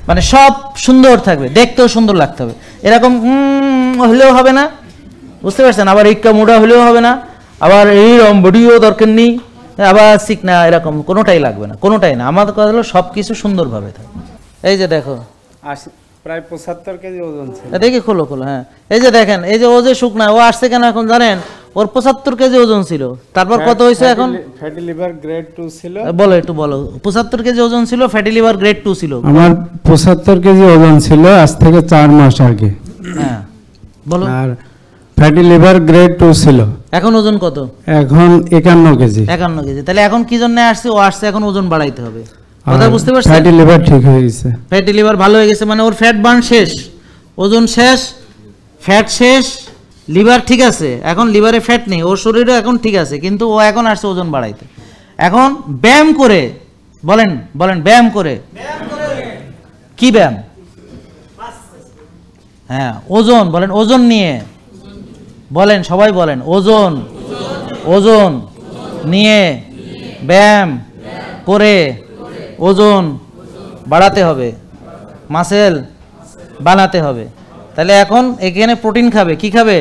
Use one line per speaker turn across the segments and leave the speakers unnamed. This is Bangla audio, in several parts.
মানে সব সুন্দর থাকবে, দেখতেও সুন্দর লাগতে হবে। এরকম হলেও হবে না, বুঝতে পারছেন? আবার ইক্কা মোটা হলেও হবে না, আবার এইরকম বডিও দরকার নেই, আবার চিকনা, এরকম কোনোটাই লাগবে না, কোনোটাই না। আমাদের কথা হলো সব কিছু সুন্দরভাবে থাকবে। এই যে দেখো
প্রায় 75 কেজি ওজন ছিল।
দেখি খোলো খোলো, হ্যাঁ এই যে দেখেন, এই যে ও যে শুকনা, ও আসছে কেন এখন জানেন? ওর 75 কেজি ওজন ছিল, তারপর কত হয়েছে এখন?
ফ্যাটি লিভার গ্রেড 2 ছিল।
বলো একটু বলো। 75 কেজি ওজন ছিল, ফ্যাটি লিভার গ্রেড 2 ছিল।
আমার 75 কেজি ওজন ছিল আজ থেকে 4 মাস আগে।
হ্যাঁ বলো।
আর ফ্যাটি লিভার গ্রেড 2 ছিল।
এখন ওজন কত?
এখন 51 কেজি।
51 কেজি। তাহলে এখন কি জন্য আসছে? ও আসছে এখন ওজন বাড়াইতে হবে। কথা বুঝতে পারছেন?
ফ্যাটি লিভার ঠিক হয়ে গেছে।
ফ্যাটি লিভার ভালো হয়ে গেছে, মানে ওর ফ্যাট বার্ন শেষ, ওজন শেষ, ফ্যাট শেষ, লিভার ঠিক আছে, এখন লিভারে ফ্যাট নেই, ওর শরীরে এখন ঠিক আছে, কিন্তু ও এখন আসছে ওজন বাড়াইতে। এখন ব্যায়াম করে, বলেন বলেন, ব্যায়াম করে। কি ব্যায়াম? হ্যাঁ ওজন, বলেন ওজন নিয়ে বলেন, সবাই বলেন ওজন, ওজন নিয়ে ব্যায়াম করে ওজন বাড়াতে হবে, মাসেল বানাতে হবে। তাহলে এখন এখানে প্রোটিন খাবে, কি খাবে?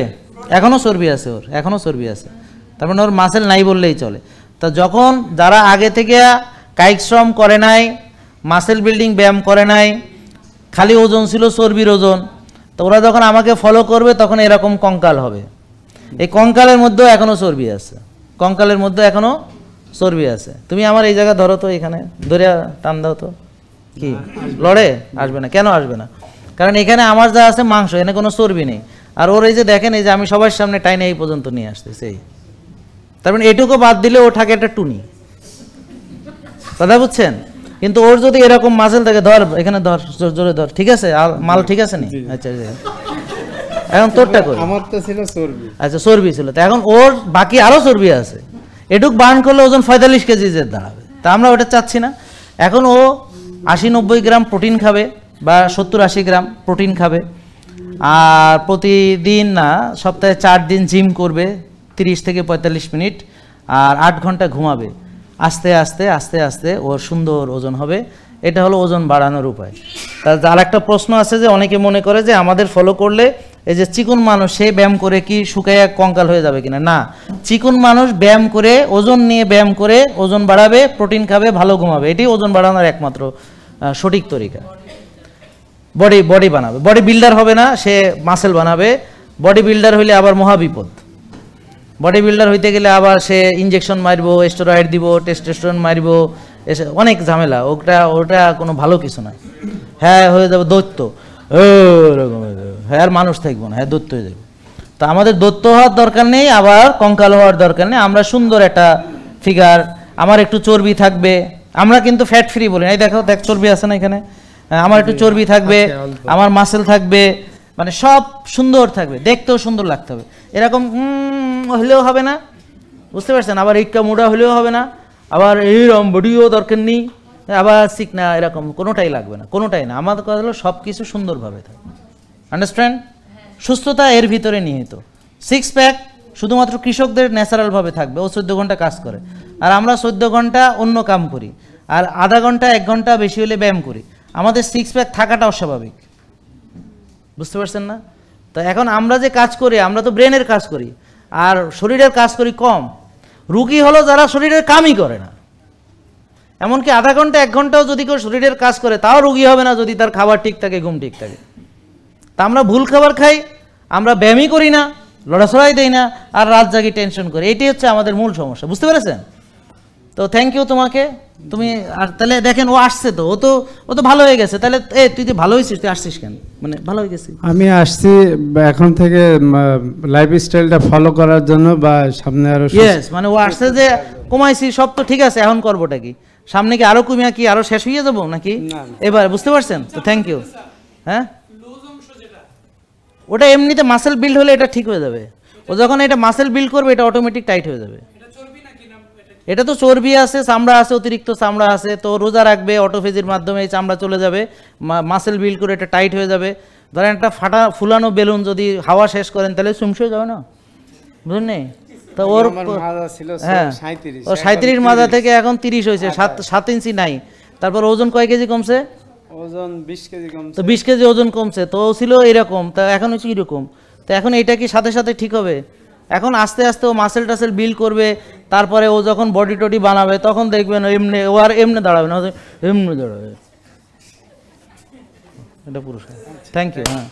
এখনও চর্বি আছে ওর, এখনও চর্বি আছে, তার মানে ওর মাসেল নাই বললেই চলে। তা যখন যারা আগে থেকে কায়িক শ্রম করে নাই, মাসেল বিল্ডিং ব্যায়াম করে নাই, খালি ওজন ছিল চর্বির ওজন, তো ওরা যখন আমাকে ফলো করবে তখন এরকম কঙ্কাল হবে। এই কঙ্কালের মধ্যেও এখনও চর্বি আছে, কঙ্কালের মধ্যে এখনও চর্বি আছে। তুমি আমার এই জায়গা ধরো তো, এখানে ধরে টান দাও তো। কি লড়ে? আসবে না। কেন আসবে না? কারণ এখানে আমার যা আছে মাংস, এখানে কোনো চর্বি নেই। আর ওর এই যে দেখেন, এই যে আমি সবার সামনে টাইনে এই পর্যন্ত নিয়ে আসতেছি, তার মানে এটুকু বাদ দিলে ও থাকে একটা টুনি। কথা বুঝছেন? কিন্তু ওর যদি এরকম মাসেল থাকে, ধর এখানে ধর, জোরে ধর, ঠিক আছে? মাল ঠিক আছে নি? আচ্ছা এখন তোরটা করি।
আমার তো ছিল চর্বি।
আচ্ছা চর্বি ছিল, তো এখন ওর বাকি আরো চর্বি আছে, এটুক বার্ন করলে ওজন 45 কেজি যে দাঁড়াবে, তা আমরা ওটা চাচ্ছি না। এখন ও 80-90 গ্রাম প্রোটিন খাবে, বা 70-80 গ্রাম প্রোটিন খাবে, আর প্রতিদিন না, সপ্তাহে 4 দিন জিম করবে 30 থেকে 45 মিনিট, আর 8 ঘন্টা ঘুমাবে। আস্তে আস্তে আস্তে আস্তে ওর সুন্দর ওজন হবে। এটা হলো ওজন বাড়ানোর উপায়। তার আর একটা প্রশ্ন আছে যে অনেকে মনে করে যে আমাদের ফলো করলে এই যে চিকন মানুষ, সে ব্যায়াম করে কি শুকাইয়া কঙ্কাল হয়ে যাবে কিনা? না, চিকন মানুষ ব্যায়াম করে, ওজন নিয়ে ব্যায়াম করে ওজন বাড়াবে, প্রোটিন খাবে, ভালো ঘুমাবে, এটি ওজন বাড়ানোর একমাত্র সঠিক তরিকা। বডি বানাবে, বডি বিল্ডার হবে না, সে মাসেল বানাবে। বডি বিল্ডার হইলে আবার মহাবিপদ। বডি বিল্ডার হইতে গেলে আবার সে ইঞ্জেকশন মারবো, স্টেরয়েড দিব, টেস্টোস্টেরন মারবো, এসে অনেক ঝামেলা। ওটা কোনো ভালো কিছু নয়। হ্যাঁ হয়ে যাবে দৈত্য, এরকম হয়ে যাবে, হ্যাঁ আর মানুষ থাকবো না, হ্যাঁ দৈত্য হয়ে যাবে। তো আমাদের দৈত্য হওয়ার দরকার নেই, আবার কঙ্কাল হওয়ার দরকার নেই। আমরা সুন্দর একটা ফিগার, আমার একটু চর্বি থাকবে, আমরা কিন্তু ফ্যাট ফ্রি বলি না। এই দেখো, দেখ চর্বি আছে না এখানে, আমার একটু চর্বি থাকবে, আমার মাসেল থাকবে, মানে সব সুন্দর থাকবে, দেখতেও সুন্দর লাগতে হবে। এরকম হলেও হবে না, বুঝতে পারছেন? আবার ইক্কা মোটা হলেও হবে না, আবার এইরকম বডিও দরকার নেই, আবার চিকনা, এরকম কোনোটাই লাগবে না, কোনোটাই না। আমাদের কথা হলো সব কিছু সুন্দরভাবে থাকবে। আন্ডারস্ট্যান্ড? সুস্থতা এর ভিতরে নিহিত। 6 প্যাক শুধুমাত্র কৃষকদের ন্যাচারালভাবে থাকবে, ও 14 ঘন্টা কাজ করে, আর আমরা 14 ঘন্টা অন্য কাম করি, আর আধা ঘন্টা 1 ঘন্টা বেশি হলে ব্যায়াম করি। আমাদের 6 প্যাক থাকাটা অস্বাভাবিক, বুঝতে পারছেন না? তো এখন আমরা যে কাজ করি, আমরা তো ব্রেনের কাজ করি, আর শরীরের কাজ করি কম। রুগী হলো যারা শরীরের কামই করে না। এমনকি আধা ঘন্টা 1 ঘন্টাও যদি কেউ শরীরের কাজ করে, তাও রুগী হবে না যদি তার খাবার ঠিক থাকে, ঘুম ঠিক থাকে। তা আমরা ভুল খাবার খাই, আমরা ব্যায়ামই করি না, লড়াছড়াই দেই না, আর রাত জাগি টেনশন করি। এটাই হচ্ছে আমাদের মূল সমস্যা, বুঝতে পেরেছেন? তো থ্যাংক ইউ তোমাকে। তুমি আর তাহলে দেখেন, ও আসছে তো, ও তো ভালো হয়ে গেছে। তাহলে তুই তো ভালো হয়েছিস, তুই আসছিস কেন? মানে ভালো হয়ে গেছিস।
আমি আসছি এখন থেকে লাইফস্টাইলটা ফলো করার জন্য, বা সামনে আরো।
ইয়েস, মানে ও আসছে যে কমাইছি, সব তো ঠিক আছে, এখন করবোটা কি? সামনে কি আরো কমিয়া কি আরো শেষ হয়ে যাবো নাকি এবার? বুঝতে পারছেন তো? Thank you. হ্যাঁ, ওটা এমনিতে মাসেল বিল্ড হলে এটা ঠিক হয়ে যাবে। ও যখন এটা মাসেল বিল্ড করবে, এটা অটোমেটিক টাইট হয়ে যাবে। এটা তো চর্বি আছে, চামড়া আছে, অতিরিক্ত চামড়া আছে, তো রোজা রাখবে, অটোফেজির মাধ্যমে এই চামড়া চলে যাবে, মাসেল বিল্ড করে এটা টাইট হয়ে যাবে। ধরেন একটা ফুলানো বেলুন যদি হাওয়া শেষ করেন, তাহলে চুমসে হয়ে যাবে না, বুঝলেন? তো ওর হ্যাঁ, ও 37 মাজা থেকে এখন 30 হয়েছে, 7 ইঞ্চি নাই। তারপর ওজন কয় কেজি কমছে?
ওজন 20 কেজি কমছে।
তো 20 কেজি ওজন কমছে, তো ও ছিল এরকম, তা এখন হচ্ছে এরকম। তো এখন এটা কি সাথে সাথে ঠিক হবে? এখন আস্তে আস্তে ও মাসেল টাসেল বিল্ড করবে, তারপরে ও যখন বডি টডি বানাবে তখন দেখবেন এমনি, ও আর এমনি দাঁড়াবে না, এমনি দাঁড়াবে। এটা পুরস্কার। Thank you. হ্যাঁ।